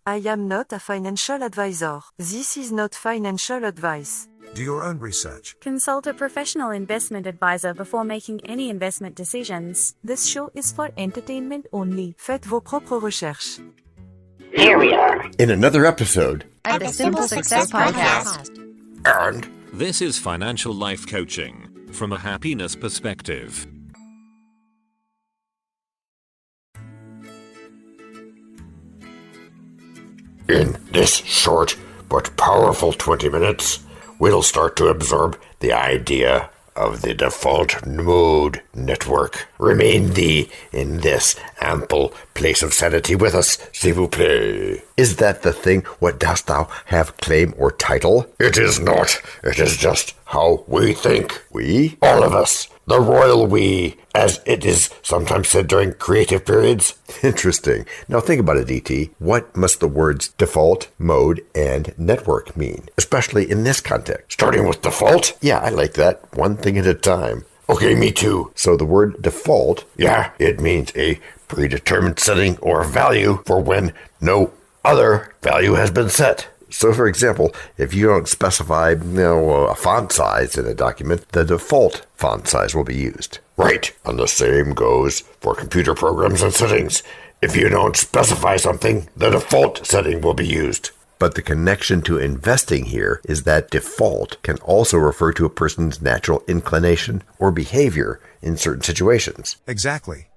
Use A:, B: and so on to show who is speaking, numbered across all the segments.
A: I am not a financial advisor. This is not financial advice.
B: Do your own research.
C: Consult a professional investment advisor before making any investment decisions.
A: This show is for entertainment only. Faites vos propres recherches.
D: Here we are
E: in another episode
F: of the Simple Success Podcast.
E: And
G: this is financial life coaching from a happiness perspective.
D: In this short but powerful 20 minutes, we'll start to absorb the idea of the default mode network. Remain thee in this ample place of sanity with us, s'il vous plaît.
E: Is that the thing? What dost thou have claim or title?
D: It is not. It is just how we think.
E: We?
D: All of us. The royal we, as it is sometimes said during creative periods.
E: Interesting. Now think about it, E.T. What must the words default, mode, and network mean? Especially in this context.
D: Starting with default?
E: Yeah, I like that. One thing at a time.
D: Okay, me too.
E: So the word default?
D: Yeah, it means a predetermined setting or value for when no other value has been set.
E: So, for example, if you don't specify, a font size in a document, the default font size will be used.
D: Right, and the same goes for computer programs and settings. If you don't specify something, the default setting will be used.
E: But the connection to investing here is that default can also refer to a person's natural inclination or behavior in certain situations.
B: Exactly.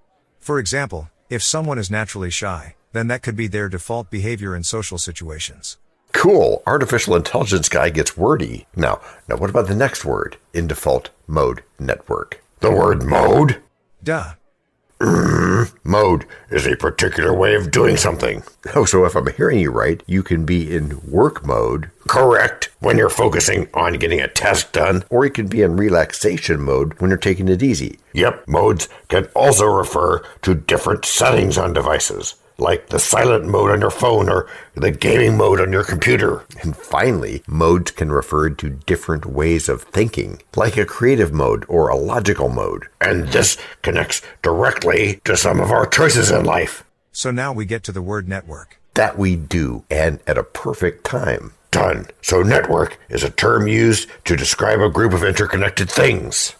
B: For example, if someone is naturally shy, then that could be their default behavior in social situations.
E: Cool. Artificial intelligence guy gets wordy. Now what about the next word in default mode network?
D: The word mode?
B: Duh.
D: Mode is a particular way of doing something.
E: Oh, so if I'm hearing you right, you can be in work mode.
D: Correct, when you're focusing on getting a task done.
E: Or you can be in relaxation mode when you're taking it easy.
D: Yep, modes can also refer to different settings on devices, like the silent mode on your phone or the gaming mode on your computer.
E: And finally, modes can refer to different ways of thinking, like a creative mode or a logical mode.
D: And this connects directly to some of our choices in life.
B: So now we get to the word network.
E: That we do, and at a perfect time.
D: Done. So network is a term used to describe a group of interconnected things.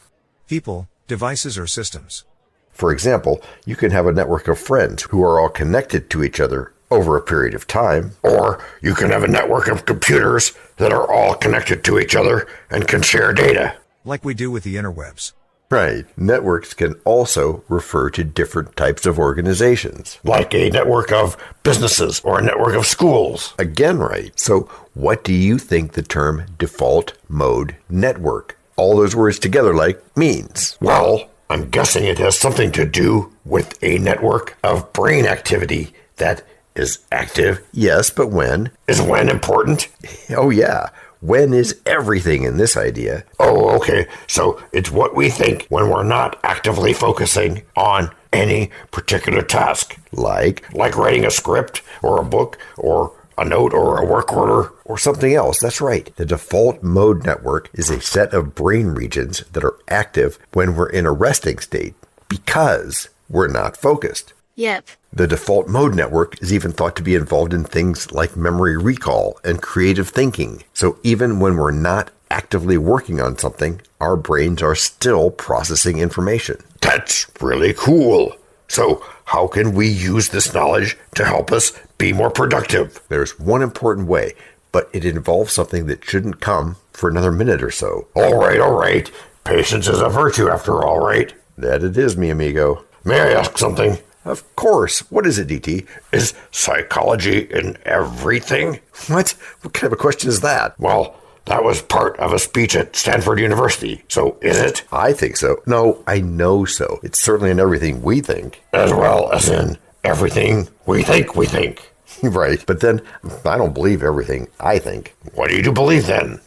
B: People, devices, or systems.
E: For example, you can have a network of friends who are all connected to each other over a period of time.
D: Or you can have a network of computers that are all connected to each other and can share data.
B: Like we do with the interwebs.
E: Right. Networks can also refer to different types of organizations.
D: Like a network of businesses or a network of schools.
E: Again, right. So what do you think the term default mode network, all those words together means?
D: Well, I'm guessing it has something to do with a network of brain activity that is active.
E: Yes, but when?
D: Is when important?
E: Oh, yeah. When is everything in this idea.
D: Oh, okay. So it's what we think when we're not actively focusing on any particular task.
E: Like
D: writing a script or a book or a note or a work order.
E: Or something else. That's right. The default mode network is a set of brain regions that are active when we're in a resting state because we're not focused.
C: Yep.
E: The default mode network is even thought to be involved in things like memory recall and creative thinking. So even when we're not actively working on something, our brains are still processing information.
D: That's really cool. So how can we use this knowledge to help us be more productive?
E: There's one important way, but it involves something that shouldn't come for another minute or so.
D: All right. Patience is a virtue after all, right?
E: That it is, mi amigo.
D: May I ask something?
E: Of course. What is it, DT?
D: Is psychology in everything?
E: What? What kind of a question is that?
D: Well, that was part of a speech at Stanford University, so is it?
E: I think so. No, I know so. It's certainly in everything we think.
D: As well as in everything we think we think.
E: Right, but then I don't believe everything I think.
D: What do you believe then?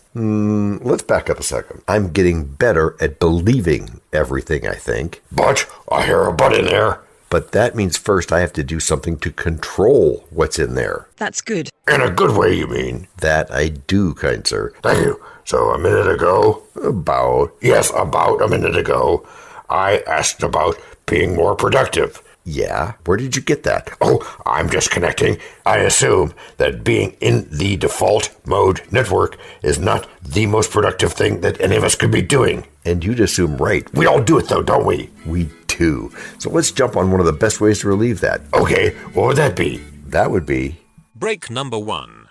E: Let's back up a second. I'm getting better at believing everything I think.
D: But I hear a but in there.
E: But that means first I have to do something to control what's in there.
F: That's good.
D: In a good way, you mean?
E: That I do, kind sir.
D: Thank you. So a minute ago...
E: About
D: a minute ago, I asked about being more productive.
E: Yeah? Where did you get that?
D: Oh, I'm just connecting. I assume that being in the default mode network is not the most productive thing that any of us could be doing.
E: And you'd assume right.
D: We all do it though, don't we?
E: We do. So let's jump on one of the best ways to relieve that.
D: Okay, what would that be?
E: That would be...
G: Break number 1.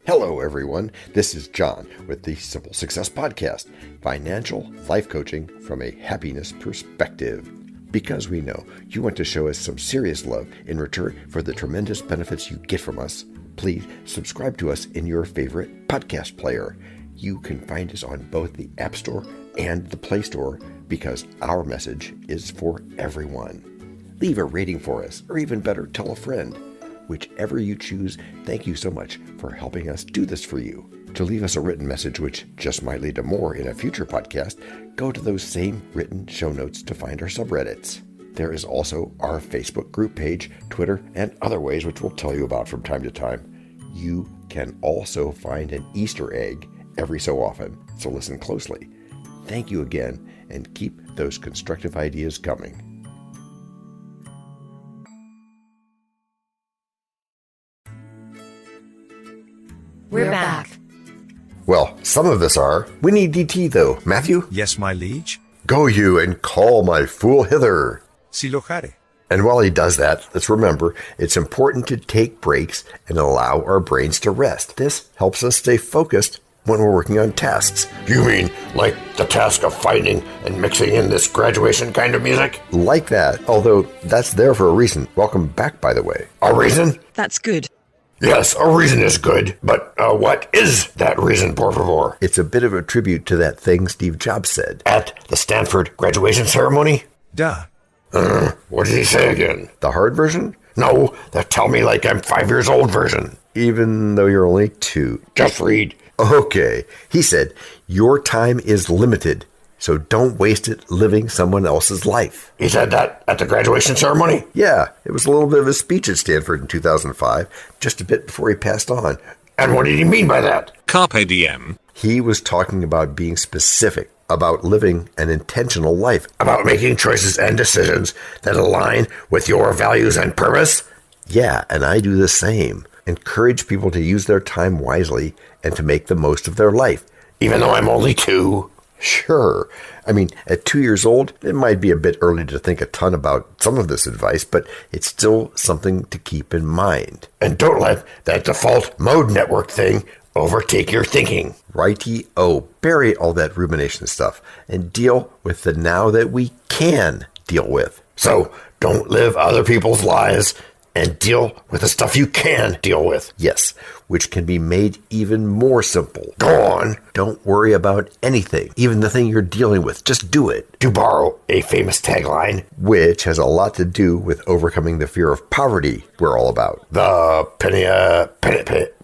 E: Hello, everyone. This is John with the Simple Success Podcast, financial life coaching from a happiness perspective. Because we know you want to show us some serious love in return for the tremendous benefits you get from us, please subscribe to us in your favorite podcast player. You can find us on both the App Store and the Play Store because our message is for everyone. Leave a rating for us, or even better, tell a friend. Whichever you choose, thank you so much for helping us do this for you. To leave us a written message, which just might lead to more in a future podcast, go to those same written show notes to find our subreddits. There is also our Facebook group page, Twitter, and other ways which we'll tell you about from time to time. You can also find an Easter egg every so often, so listen closely. Thank you again, and keep those constructive ideas coming.
F: We're back.
E: Well, some of us are. We need DT, though. Matthew?
B: Yes, my liege.
E: Go you and call my fool hither.
B: Si lo jare.
E: And while he does that, let's remember, it's important to take breaks and allow our brains to rest. This helps us stay focused when we're working on tasks.
D: You mean like the task of finding and mixing in this graduation kind of music?
E: Like that, although that's there for a reason. Welcome back, by the way.
D: A reason?
F: That's good.
D: Yes, a reason is good, but what is that reason, por favor?
E: It's a bit of a tribute to that thing Steve Jobs said.
D: At the Stanford graduation ceremony?
B: Duh.
D: What did he say again?
E: The hard version?
D: No, the tell me like I'm 5 years old version.
E: Even though you're only 2.
D: Just read.
E: Okay. He said, your time is limited, so don't waste it living someone else's life.
D: He said that at the graduation ceremony?
E: Yeah, it was a little bit of a speech at Stanford in 2005, just a bit before he passed on.
D: And what did he mean by that?
G: Carpe diem.
E: He was talking about being specific, about living an intentional life.
D: About making choices and decisions that align with your values and purpose?
E: Yeah, and I do the same. Encourage people to use their time wisely and to make the most of their life.
D: Even though I'm only 2?
E: Sure. I mean, at 2 years old, it might be a bit early to think a ton about some of this advice, but it's still something to keep in mind.
D: And don't let that default mode network thing overtake your thinking.
E: Righty-o. Bury all that rumination stuff and deal with the now that we can deal with.
D: So don't live other people's lives and deal with the stuff you can deal with.
E: Yes, which can be made even more simple.
D: Go on.
E: Don't worry about anything, even the thing you're dealing with. Just do it.
D: To borrow a famous tagline,
E: which has a lot to do with overcoming the fear of poverty we're all about.
D: The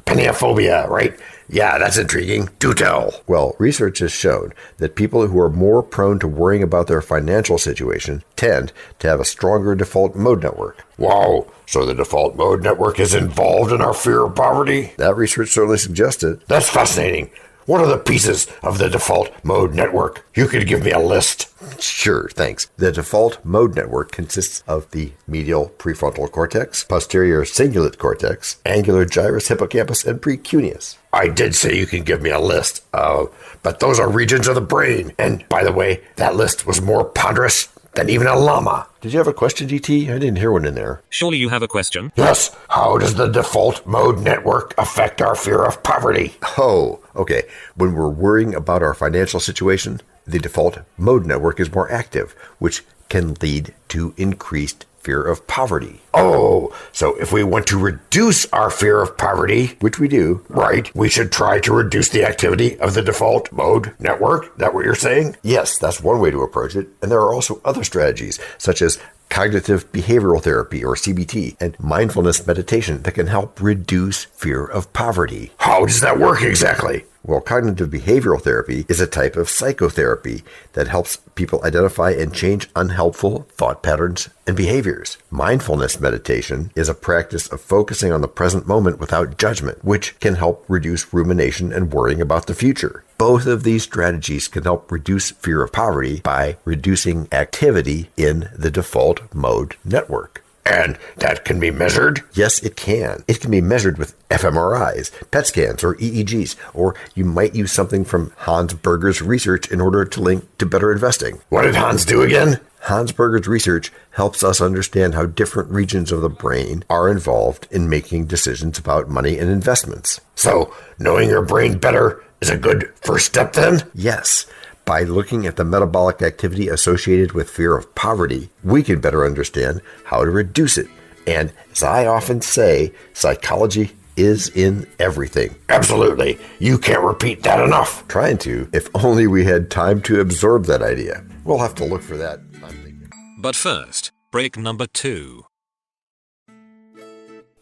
D: peniophobia, right? Yeah, that's intriguing. Do tell.
E: Well, research has shown that people who are more prone to worrying about their financial situation tend to have a stronger default mode network.
D: Wow, so the default mode network is involved in our fear of poverty?
E: That research certainly suggests it.
D: That's fascinating. What are the pieces of the default mode network? You could give me a list.
E: Sure, thanks. The default mode network consists of the medial prefrontal cortex, posterior cingulate cortex, angular gyrus hippocampus, and precuneus.
D: I did say you can give me a list, but those are regions of the brain. And by the way, that list was more ponderous than even a llama.
E: Did you have a question, DT? I didn't hear one in there.
G: Surely you have a question?
D: Yes. How does the default mode network affect our fear of poverty?
E: Oh, okay. When we're worrying about our financial situation, the default mode network is more active, which can lead to increased fear of poverty.
D: Oh, so if we want to reduce our fear of poverty,
E: which we do,
D: right, we should try to reduce the activity of the default mode network? Is that what you're saying?
E: Yes, that's one way to approach it. And there are also other strategies, such as cognitive behavioral therapy, or CBT, and mindfulness meditation that can help reduce fear of poverty.
D: How does that work exactly?
E: Well, cognitive behavioral therapy is a type of psychotherapy that helps people identify and change unhelpful thought patterns and behaviors. Mindfulness meditation is a practice of focusing on the present moment without judgment, which can help reduce rumination and worrying about the future. Both of these strategies can help reduce fear of poverty by reducing activity in the default mode network.
D: And that can be measured?
E: Yes, it can. It can be measured with fMRIs, PET scans, or EEGs, or you might use something from Hans Berger's research in order to link to better investing.
D: What did Hans do again?
E: Hans Berger's research helps us understand how different regions of the brain are involved in making decisions about money and investments.
D: So, knowing your brain better is a good first step then?
E: Yes. By looking at the metabolic activity associated with fear of poverty, we can better understand how to reduce it. And as I often say, psychology is in everything.
D: Absolutely. You can't repeat that enough.
E: Trying to, if only we had time to absorb that idea. We'll have to look for that, I'm thinking.
G: But first, break number 2.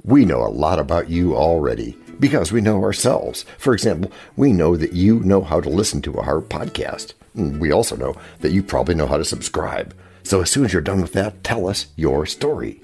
E: We know a lot about you already because we know ourselves. For example, we know that you know how to listen to our podcast. We also know that you probably know how to subscribe. So as soon as you're done with that, tell us your story.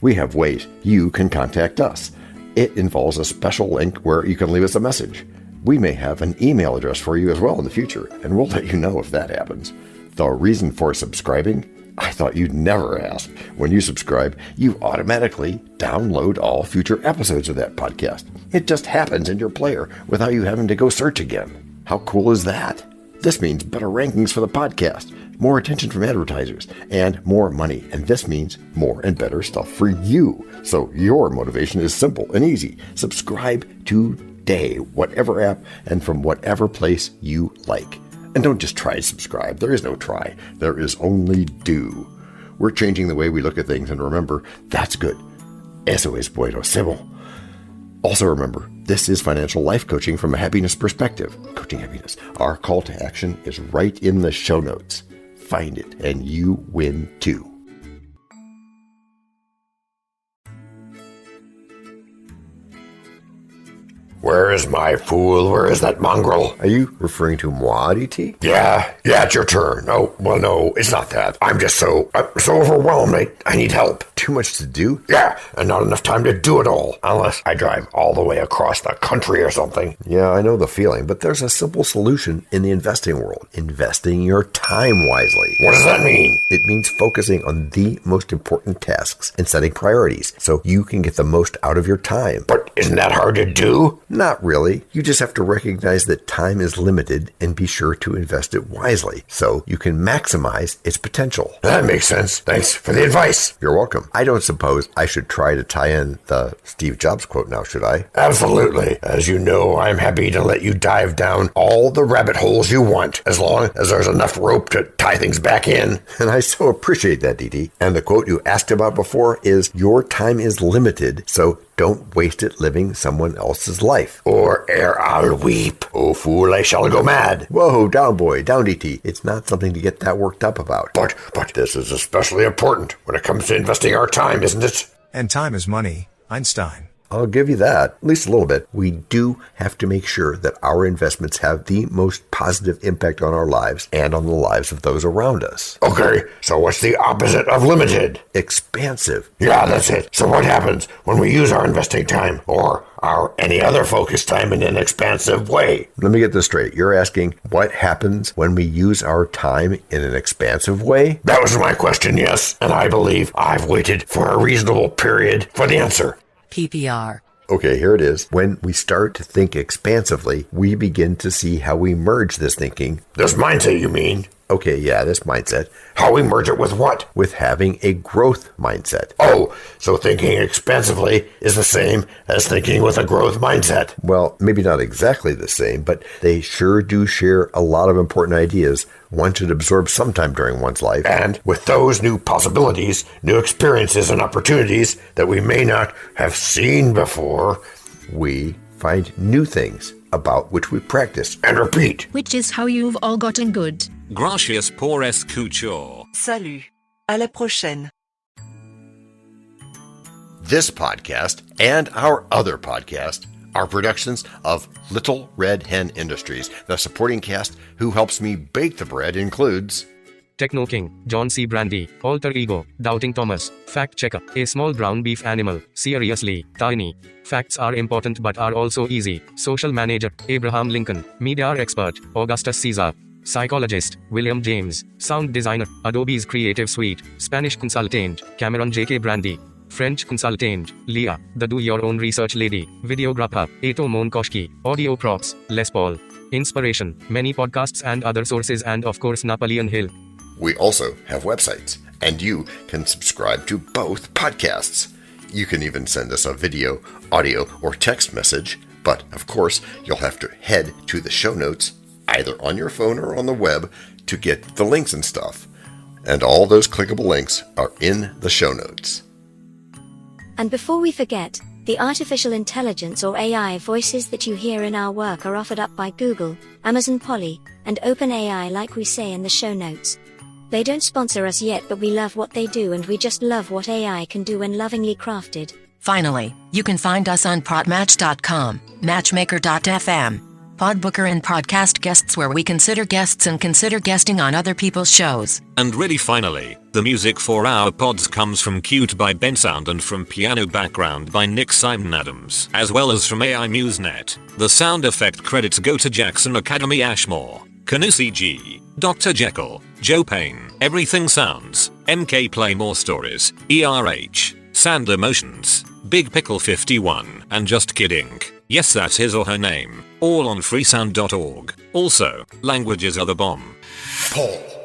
E: We have ways you can contact us. It involves a special link where you can leave us a message. We may have an email address for you as well in the future, and we'll let you know if that happens. The reason for subscribing? I thought you'd never ask. When you subscribe, you automatically download all future episodes of that podcast. It just happens in your player without you having to go search again. How cool is that? This means better rankings for the podcast, more attention from advertisers, and more money. And this means more and better stuff for you. So your motivation is simple and easy. Subscribe today, whatever app and from whatever place you like. And don't just try to subscribe. There is no try. There is only do. We're changing the way we look at things, and remember, that's good. Eso es buenísimo. Also remember, this is financial life coaching from a happiness perspective. Coaching happiness. Our call to action is right in the show notes. Find it, and you win too.
D: Where is my fool? Where is that mongrel?
E: Are you referring to moi, DT?
D: Yeah, it's your turn. Oh, well, no, it's not that. I'm just so overwhelmed. I need help.
E: Too much to do?
D: Yeah, and not enough time to do it all. Unless I drive all the way across the country or something.
E: Yeah, I know the feeling, but there's a simple solution in the investing world. Investing your time wisely.
D: What does that mean?
E: It means focusing on the most important tasks and setting priorities so you can get the most out of your time.
D: But isn't that hard to do?
E: Not really. You just have to recognize that time is limited and be sure to invest it wisely so you can maximize its potential.
D: That makes sense. Thanks for the advice.
E: You're welcome. I don't suppose I should try to tie in the Steve Jobs quote now, should I?
D: Absolutely. As you know, I'm happy to let you dive down all the rabbit holes you want, as long as there's enough rope to tie things back in.
E: And I so appreciate that, DD. And the quote you asked about before is, your time is limited, so don't waste it living someone else's life.
D: Or ere I'll weep. Oh, fool, I shall go mad.
E: Whoa, down, boy, down, DT. It's not something to get that worked up about.
D: But this is especially important when it comes to investing our time, isn't it?
B: And time is money, Einstein.
E: I'll give you that, at least a little bit. We do have to make sure that our investments have the most positive impact on our lives and on the lives of those around us.
D: Okay, so what's the opposite of limited?
E: Expansive.
D: Yeah, that's it. So what happens when we use our investing time or our any other focused time in an expansive way?
E: Let me get this straight. You're asking what happens when we use our time in an expansive way?
D: That was my question, yes. And I believe I've waited for a reasonable period for the answer.
F: PPR.
E: Okay, here it is. When we start to think expansively, we begin to see how we merge this thinking.
D: This mindset, you mean?
E: Okay, yeah, this mindset.
D: How we merge it with what?
E: With having a growth mindset.
D: Oh, so thinking expansively is the same as thinking with a growth mindset.
E: Well, maybe not exactly the same, but they sure do share a lot of important ideas one should absorb sometime during one's life.
D: And with those new possibilities, new experiences and opportunities that we may not have seen before,
E: we find new things about which we practice
D: and repeat.
F: Which is how you've all gotten good.
G: Gracias por escuchar.
A: Salut. À la prochaine.
E: This podcast and our other podcast are productions of Little Red Hen Industries. The supporting cast who helps me bake the bread includes
H: Techno King, John C. Brandy, Alter Ego, Doubting Thomas, Fact Checker, A Small Brown Beef Animal, Seriously, Tiny. Facts are important but are also easy. Social Manager, Abraham Lincoln, Media Expert, Augustus Caesar. Psychologist, William James. Sound Designer, Adobe's Creative Suite. Spanish Consultant, Cameron J.K. Brandy. French Consultant, Leah, the Do-Your-Own Research Lady. Videographer, Eto Monkoshki. Audio Props, Les Paul. Inspiration, many podcasts and other sources, and of course Napoleon Hill.
E: We also have websites, and you can subscribe to both podcasts. You can even send us a video, audio, or text message, but of course, you'll have to head to the show notes, either on your phone or on the web, to get the links and stuff. And all those clickable links are in the show notes.
I: And before we forget, the artificial intelligence or AI voices that you hear in our work are offered up by Google, Amazon Polly, and OpenAI, like we say in the show notes. They don't sponsor us yet, but we love what they do, and we just love what AI can do when lovingly crafted.
F: Finally, you can find us on Podmatch.com, Matchmaker.fm, Podbooker and Podcast Guests, where we consider guests and consider guesting on other people's shows.
G: And really finally, the music for our pods comes from Cute by Bensound and from Piano Background by Nick Simon Adams, as well as from AI MuseNet. The sound effect credits go to Jackson Academy Ashmore, Canusi G, Dr. Jekyll, Joe Payne, Everything Sounds, MK Play More Stories, ERH, Sand Emotions, Big Pickle 51, and Just Kidding. Yes, that's his or her name. All on freesound.org. Also, languages are the bomb.
E: Paul.